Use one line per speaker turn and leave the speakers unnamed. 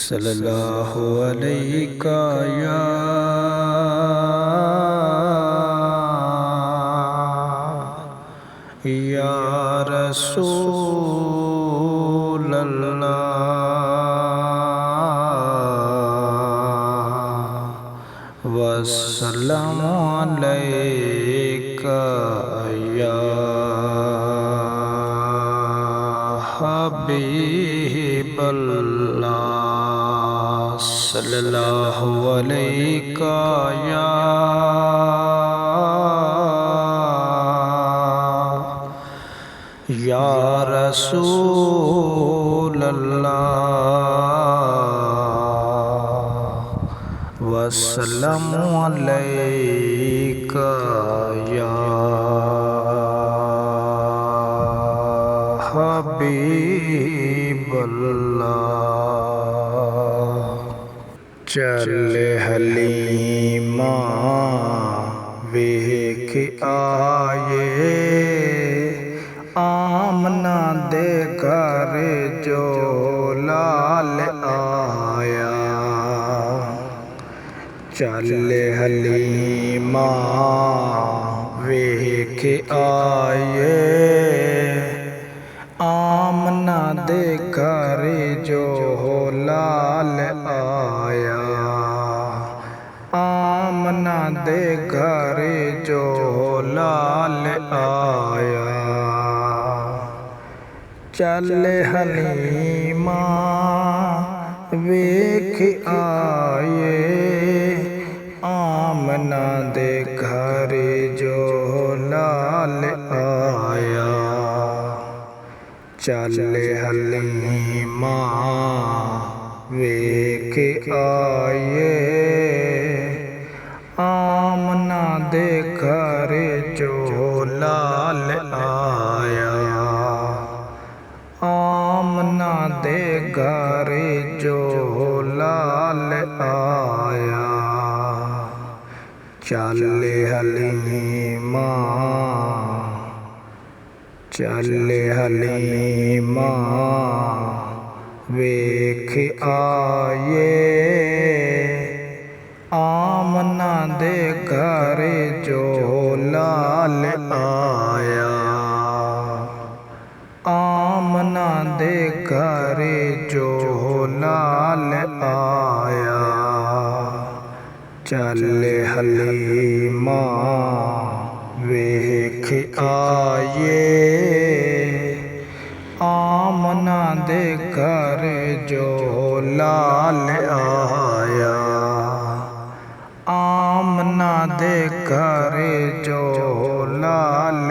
सल्लल्लाहु अलैका या रसूल अल्लाह वस्सलामु अलैका या हबीबल्लाह सल्लल्लाहु अलैका या रसूल अल्लाह वस्सलामु अलैका या हबीबल्लाह। चल हलीमा वेख आए आमना दे घर जो लाल आया। चल हलीमा वेख आए आमना दे घर जो लाल आया। आमना दे घर जो लाल आया। चल हलीमा वेख आए आमना दे घर जो लाल आया। चल हलीमा वेख आए आमना दे घर जो लाल आया। आमना दे घर जो लाल आया। चल हलीमा चल हलीमा वेख आए आमना दे घर जो लाल आया। आमना दे घर जो लाल आया। चल हलीमा वेख आए आमना दे घर जो लाल आया। आमना दे घर जो लाल